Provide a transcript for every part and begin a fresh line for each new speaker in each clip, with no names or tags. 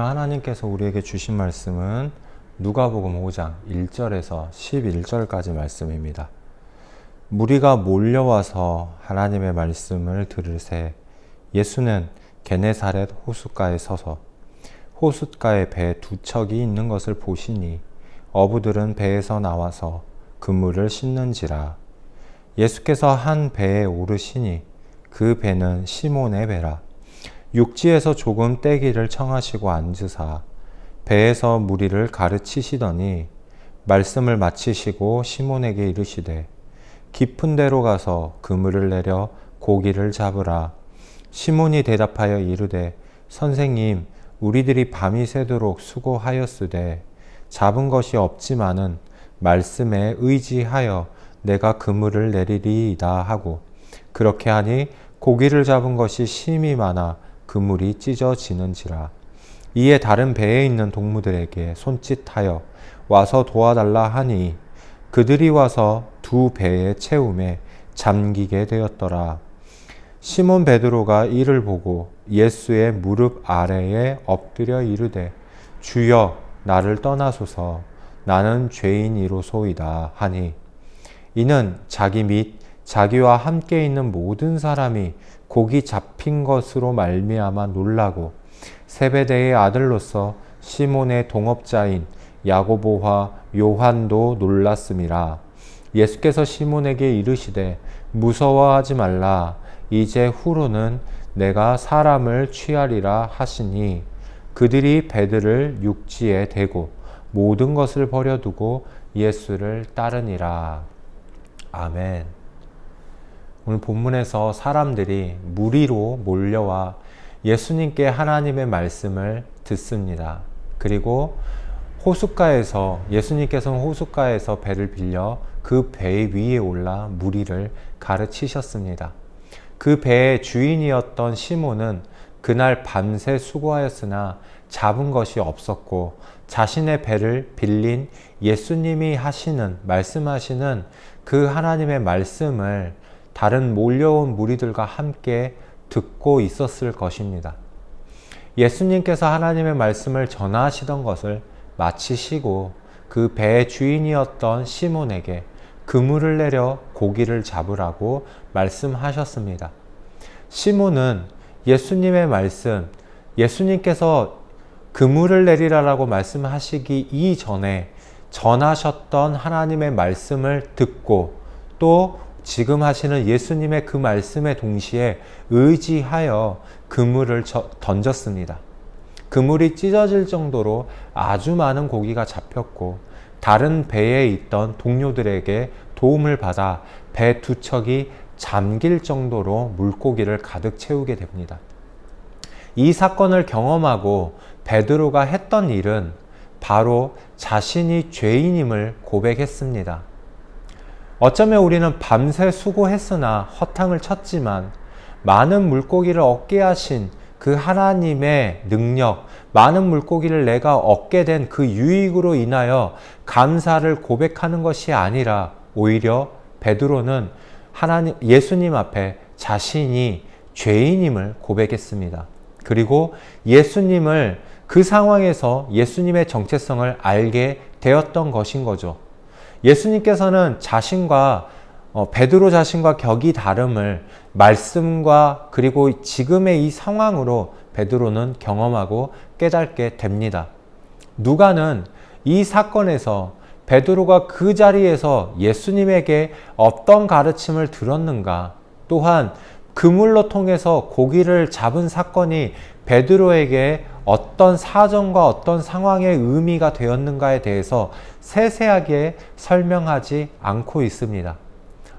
하나님께서 우리에게 주신 말씀은 누가복음 5장 1절에서 11절까지 말씀입니다. 무리가 몰려와서 하나님의 말씀을 들으세 예수는 게네사렛 호숫가에 서서 호숫가에 배 두 척이 있는 것을 보시니 어부들은 배에서 나와서 그물을 씻는지라. 예수께서 한 배에 오르시니 그 배는 시몬의 배라. 육지에서 조금 떼기를 청하시고 앉으사 배에서 무리를 가르치시더니 말씀을 마치시고 시몬에게 이르시되 깊은 데로 가서 그물을 내려 고기를 잡으라. 시몬이 대답하여 이르되 선생님, 우리들이 밤이 새도록 수고하였으되 잡은 것이 없지만은 말씀에 의지하여 내가 그물을 내리리이다 하고, 그렇게 하니 고기를 잡은 것이 심히 많아 그물이 찢어지는지라. 이에 다른 배에 있는 동무들에게 손짓하여 와서 도와달라 하니 그들이 와서 두 배에 채우매 잠기게 되었더라. 시몬 베드로가 이를 보고 예수의 무릎 아래에 엎드려 이르되 주여, 나를 떠나소서, 나는 죄인이로소이다 하니, 이는 자기 및 자기와 함께 있는 모든 사람이 고기 잡힌 것으로 말미암아 놀라고 세베대의 아들로서 시몬의 동업자인 야고보와 요한도 놀랐음이라. 예수께서 시몬에게 이르시되 무서워하지 말라. 이제 후로는 내가 사람을 취하리라 하시니, 그들이 배들을 육지에 대고 모든 것을 버려두고 예수를 따르니라. 아멘. 오늘 본문에서 사람들이 무리로 몰려와 예수님께 하나님의 말씀을 듣습니다. 그리고 예수님께서는 호숫가에서 배를 빌려 그 배 위에 올라 무리를 가르치셨습니다. 그 배의 주인이었던 시몬은 그날 밤새 수고하였으나 잡은 것이 없었고, 자신의 배를 빌린 예수님이 말씀하시는 그 하나님의 말씀을 다른 몰려온 무리들과 함께 듣고 있었을 것입니다. 예수님께서 하나님의 말씀을 전하시던 것을 마치시고 그 배의 주인이었던 시몬에게 그물을 내려 고기를 잡으라고 말씀하셨습니다. 시몬은 예수님의 말씀, 예수님께서 그물을 내리라라고 말씀하시기 이전에 전하셨던 하나님의 말씀을 듣고 또 지금 하시는 예수님의 그 말씀에 동시에 의지하여 그물을 던졌습니다. 그물이 찢어질 정도로 아주 많은 고기가 잡혔고, 다른 배에 있던 동료들에게 도움을 받아 배 두 척이 잠길 정도로 물고기를 가득 채우게 됩니다. 이 사건을 경험하고 베드로가 했던 일은 바로 자신이 죄인임을 고백했습니다. 어쩌면 우리는 밤새 수고했으나 허탕을 쳤지만 많은 물고기를 얻게 하신 그 하나님의 능력, 많은 물고기를 내가 얻게 된 그 유익으로 인하여 감사를 고백하는 것이 아니라 오히려 베드로는 예수님 앞에 자신이 죄인임을 고백했습니다. 그리고 예수님을 그 상황에서 예수님의 정체성을 알게 되었던 것인 거죠. 예수님께서는 베드로 자신과 격이 다름을 말씀과 그리고 지금의 이 상황으로 베드로는 경험하고 깨닫게 됩니다. 누가는 이 사건에서 베드로가 그 자리에서 예수님에게 어떤 가르침을 들었는가, 또한 그물로 통해서 고기를 잡은 사건이 베드로에게 어떤 사정과 어떤 상황의 의미가 되었는가에 대해서 세세하게 설명하지 않고 있습니다.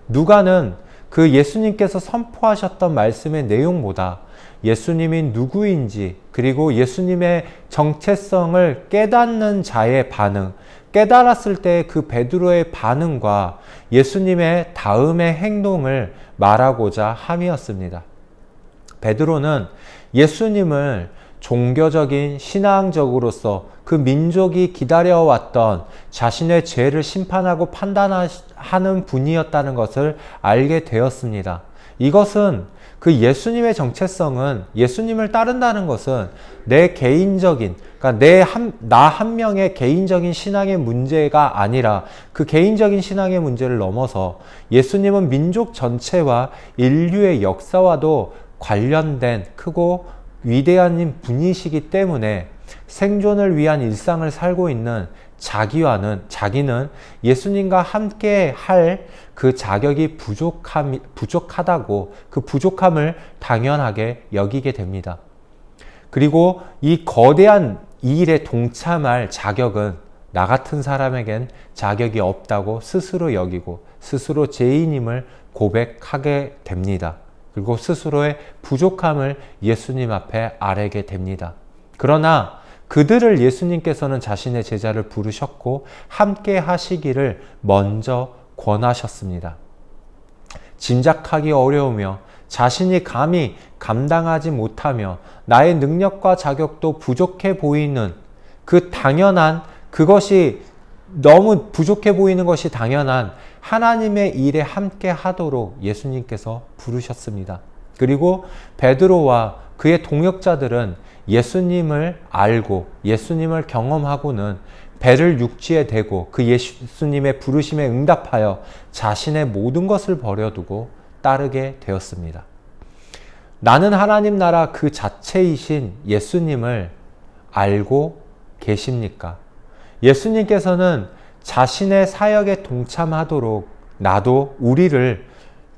누가는 그 예수님께서 선포하셨던 말씀의 내용보다 예수님이 누구인지, 그리고 예수님의 정체성을 깨닫는 자의 반응, 깨달았을 때 그 베드로의 반응과 예수님의 다음의 행동을 말하고자 함이었습니다. 베드로는 예수님을 종교적인 신앙적으로서 그 민족이 기다려왔던 자신의 죄를 심판하고 판단하는 분이었다는 것을 알게 되었습니다. 이것은 그 예수님의 정체성은, 예수님을 따른다는 것은 내 개인적인, 그러니까 나 한 명의 개인적인 신앙의 문제가 아니라 그 개인적인 신앙의 문제를 넘어서 예수님은 민족 전체와 인류의 역사와도 관련된 크고 위대한 분이시기 때문에 생존을 위한 일상을 살고 있는 자기는 예수님과 함께 할 그 자격이 부족하다고, 그 부족함을 당연하게 여기게 됩니다. 그리고 이 거대한 이 일에 동참할 자격은 나 같은 사람에겐 자격이 없다고 스스로 여기고 스스로 죄인임을 고백하게 됩니다. 그리고 스스로의 부족함을 예수님 앞에 아뢰게 됩니다. 그러나 그들을 예수님께서는 자신의 제자를 부르셨고 함께 하시기를 먼저 권하셨습니다. 짐작하기 어려우며 자신이 감히 감당하지 못하며 나의 능력과 자격도 부족해 보이는 그 당연한, 그것이 너무 부족해 보이는 것이 당연한 하나님의 일에 함께 하도록 예수님께서 부르셨습니다. 그리고 베드로와 그의 동역자들은 예수님을 알고 예수님을 경험하고는 배를 육지에 대고 그 예수님의 부르심에 응답하여 자신의 모든 것을 버려두고 따르게 되었습니다. 나는 하나님 나라 그 자체이신 예수님을 알고 계십니까? 예수님께서는 자신의 사역에 동참하도록 나도 우리를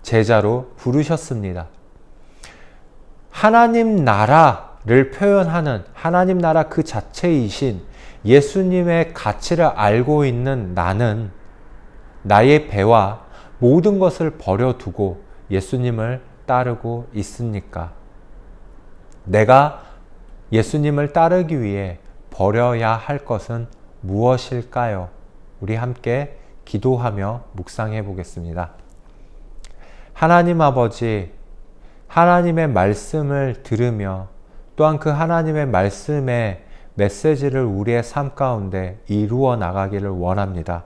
제자로 부르셨습니다. 하나님 나라를 표현하는 하나님 나라 그 자체이신 예수님의 가치를 알고 있는 나는 나의 배와 모든 것을 버려두고 예수님을 따르고 있습니까? 내가 예수님을 따르기 위해 버려야 할 것은 무엇일까요? 우리 함께 기도하며 묵상해 보겠습니다. 하나님 아버지, 하나님의 말씀을 들으며 또한 그 하나님의 말씀의 메시지를 우리의 삶 가운데 이루어 나가기를 원합니다.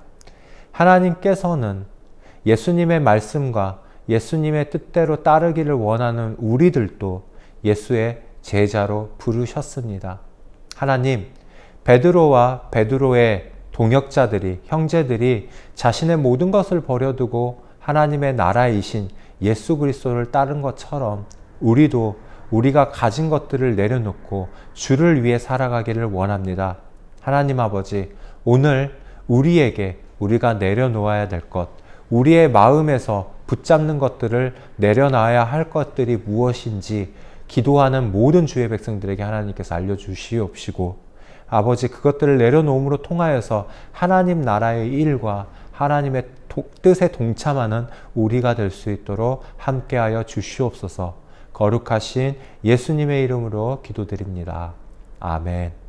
하나님께서는 예수님의 말씀과 예수님의 뜻대로 따르기를 원하는 우리들도 예수의 제자로 부르셨습니다. 하나님, 베드로와 베드로의 동역자들이, 형제들이 자신의 모든 것을 버려두고 하나님의 나라이신 예수 그리스도를 따른 것처럼 우리도 우리가 가진 것들을 내려놓고 주를 위해 살아가기를 원합니다. 하나님 아버지, 오늘 우리에게 우리가 내려놓아야 될 것, 우리의 마음에서 붙잡는 것들을 내려놔야 할 것들이 무엇인지 기도하는 모든 주의 백성들에게 하나님께서 알려주시옵시고, 아버지, 그것들을 내려놓음으로 통하여서 하나님 나라의 일과 하나님의 뜻에 동참하는 우리가 될 수 있도록 함께하여 주시옵소서. 거룩하신 예수님의 이름으로 기도드립니다. 아멘.